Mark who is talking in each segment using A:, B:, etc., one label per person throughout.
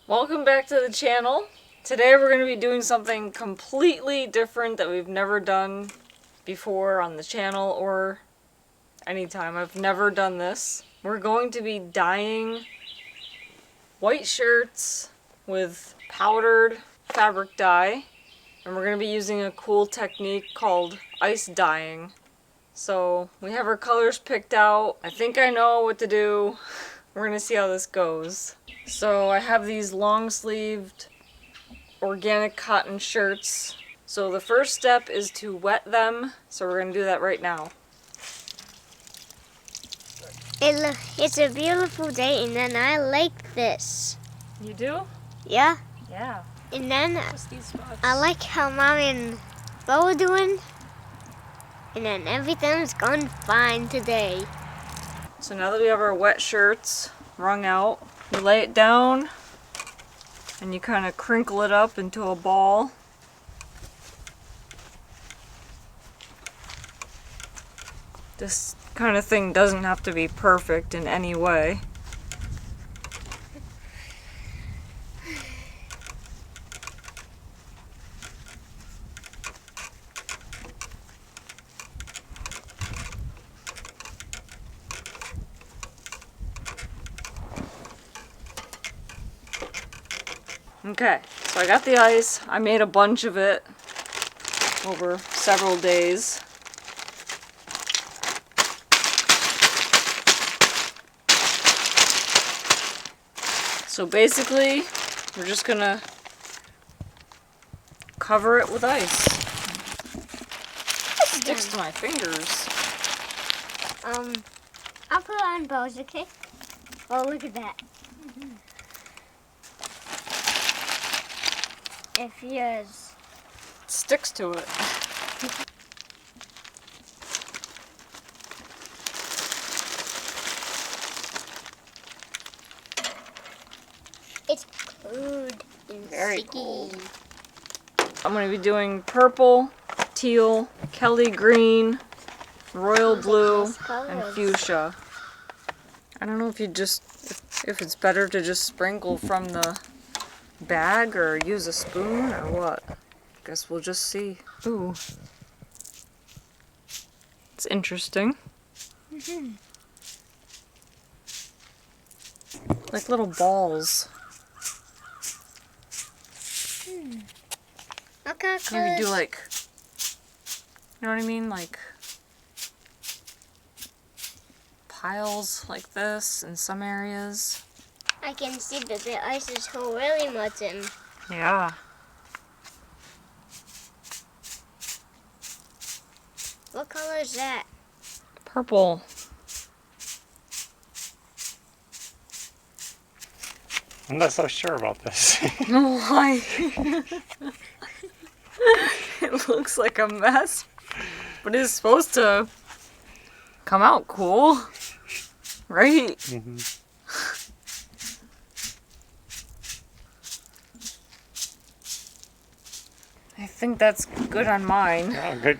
A: Welcome back to the channel. Today we're going to be doing something completely different that we've never done before on the channel or anytime. I've never done this. We're going to be dyeing white shirts with powdered fabric dye, and we're going to be using a cool technique called ice dyeing. So we have our colors picked out. I think I know what to do. We're going to see how this goes. So I have these long-sleeved organic cotton shirts. So the first step is to wet them. So we're going to do that right now.
B: It's a beautiful day, and then I like this.
A: You do?
B: Yeah.
A: Yeah.
B: And then
A: Just these spots.
B: I like how Mommy and Bo are doing. And then everything's going fine today.
A: So now that we have our wet shirts wrung out, you lay it down and you kind of crinkle it up into a ball. This kind of thing doesn't have to be perfect in any way. Okay, so I got the ice. I made a bunch of it over several days. So basically, we're just gonna cover it with ice. It sticks to my fingers.
B: I'll put it on Bo's, okay? Oh, look at that. If yours.
A: It sticks to it.
B: It's cold and
A: Very
B: sticky.
A: cold. I'm going to be doing purple, teal, Kelly green, royal blue,
B: nice colors.
A: and fuchsia. I don't know if you just, if it's better to just sprinkle from the bag or use a spoon or what. Guess we'll just see. Ooh. It's interesting. Like little balls.
B: What kind of
A: You
B: colors?
A: could do like, you know what I mean? Like piles like this in some areas.
B: I can see that the ice is really melting.
A: Yeah.
B: What color is that?
A: Purple.
C: I'm not so sure about this.
A: Why? It looks like a mess, but it's supposed to come out cool, right? I think that's good on mine.
C: Oh, good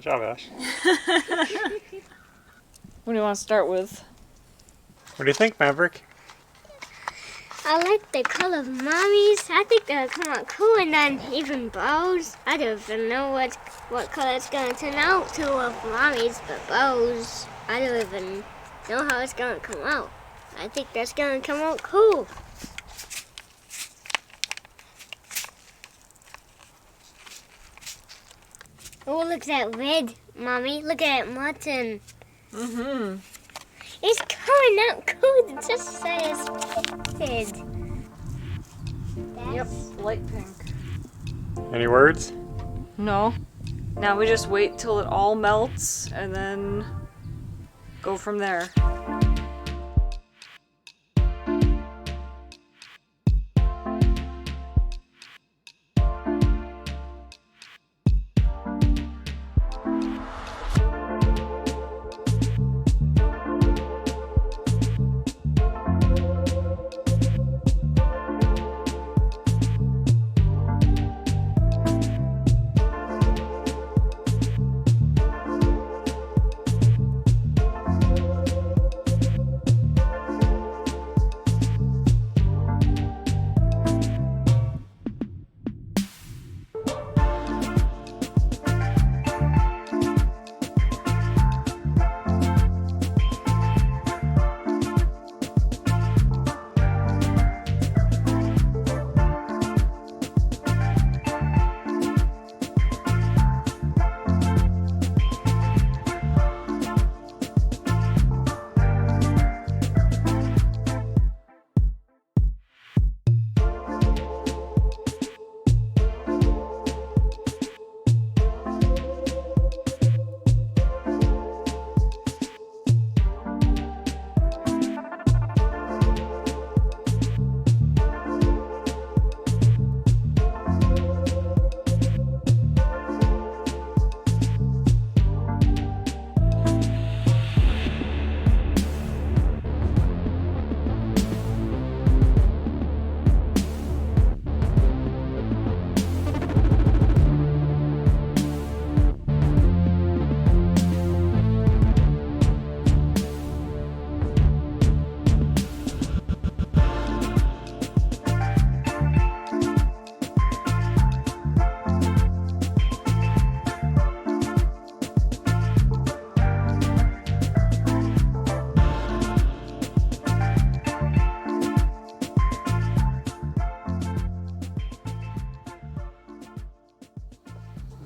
C: job, Ash.
A: What do you want to start with?
C: What do you think, Maverick?
B: I like the color of Mommy's. I think that'll come out cool, and then even Bo's. I don't even know what color it's gonna turn out to of Mommy's, but Bo's, I don't even know how it's gonna come out. I think that's gonna come out cool. Oh, look at that red, Mommy. Look at that mutton.
A: Mm-hmm.
B: It's coming out cool. It just says red.
A: Yep, light pink.
C: Any words?
A: No. Now we just wait till it all melts and then go from there.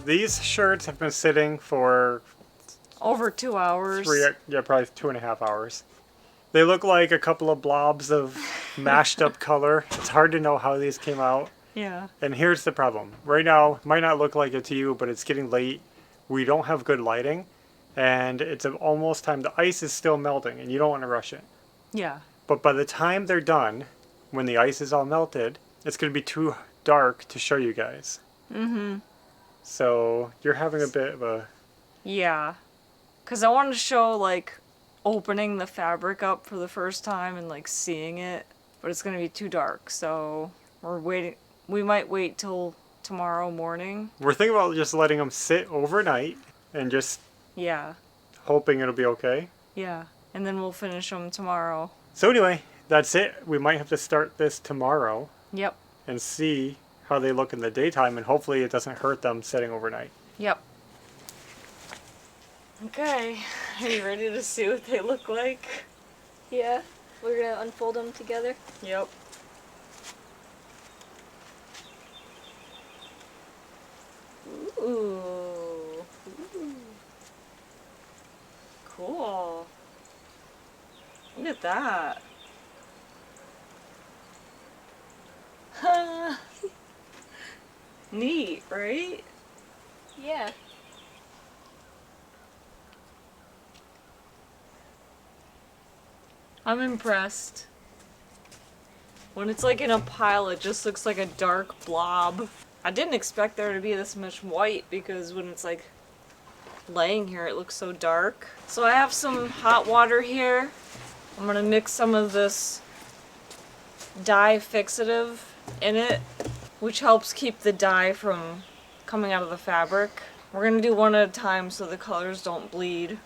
C: these shirts have been sitting for
A: Over 2 hours.
C: probably 2.5 hours. They look like a couple of blobs of mashed up color. It's hard to know how these came out.
A: Yeah.
C: And here's the problem. Right now, it might not look like it to you, but it's getting late. We don't have good lighting. And it's almost time. The ice is still melting, and you don't want to rush it.
A: Yeah.
C: But by the time they're done, when the ice is all melted, it's going to be too dark to show you guys.
A: Mm-hmm.
C: So you're having a bit of a...
A: Yeah. Because I want to show, like, opening the fabric up for the first time and, like, seeing it. But it's going to be too dark, so we're waiting. We might wait till tomorrow morning.
C: We're thinking about just letting them sit overnight and just
A: Yeah.
C: hoping it'll be okay.
A: Yeah. And then we'll finish them tomorrow.
C: So anyway, that's it. We might have to start this tomorrow
A: Yep.
C: and see how they look in the daytime, and hopefully it doesn't hurt them sitting overnight.
A: Yep. Okay. Are you ready to see what they look like?
D: Yeah, we're gonna unfold them together.
A: Yep. Ooh. Cool. Look at that. Neat, right?
D: Yeah.
A: I'm impressed. When it's like in a pile, it just looks like a dark blob. I didn't expect there to be this much white because when it's like laying here, it looks so dark. So I have some hot water here. I'm gonna mix some of this dye fixative in it, which helps keep the dye from coming out of the fabric. We're gonna do one at a time so the colors don't bleed.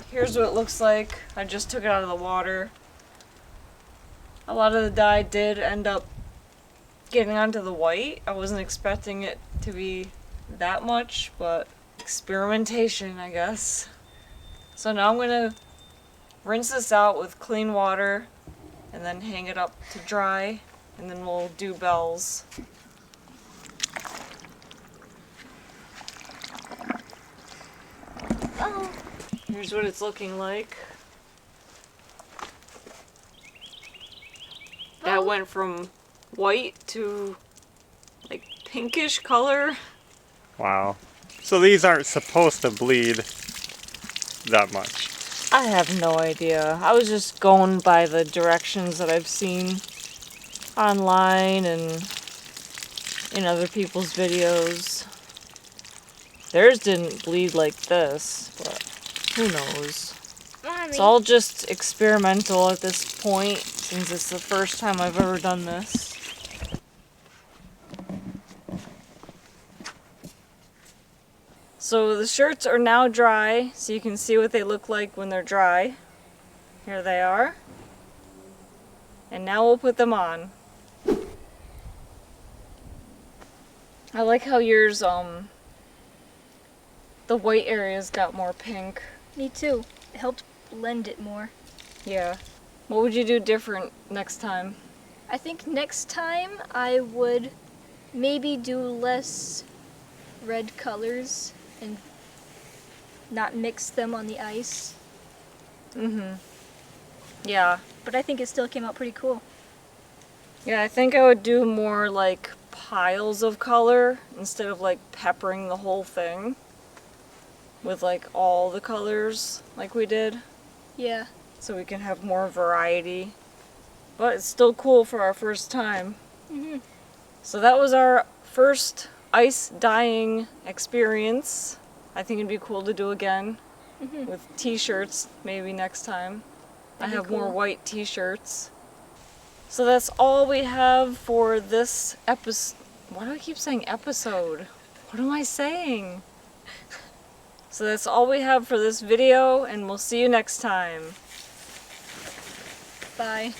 A: Here's what it looks like. I just took it out of the water. A lot of the dye did end up getting onto the white. I wasn't expecting it to be that much, but experimentation, I guess. So now I'm gonna rinse this out with clean water and then hang it up to dry, and then we'll do bells.
D: Oh.
A: Here's what it's looking like. That went from white to like pinkish color.
C: Wow. So these aren't supposed to bleed that much.
A: I have no idea. I was just going by the directions that I've seen online and in other people's videos. Theirs didn't bleed like this, but who knows?
B: Mommy.
A: It's all just experimental at this point, since it's the first time I've ever done this. So the shirts are now dry, so you can see what they look like when they're dry. Here they are. And now we'll put them on. I like how yours, the white areas got more pink.
D: Me too. It helped blend it more.
A: Yeah. What would you do different next time?
D: I think next time I would maybe do less red colors and not mix them on the ice.
A: Mm-hmm. Yeah.
D: But I think it still came out pretty cool.
A: Yeah, I think I would do more like piles of color instead of like peppering the whole thing with like all the colors like we did,
D: Yeah.
A: so we can have more variety. But it's still cool for our first time.
D: Mm-hmm.
A: So that was our first ice dyeing experience. I think it'd be cool to do again
D: Mm-hmm.
A: with t-shirts maybe next time.
D: That'd be
A: I have more
D: cool.
A: white t-shirts. So that's all we have for this episode. Why do I keep saying episode? What am I saying? So that's all we have for this video, and we'll see you next time.
D: Bye.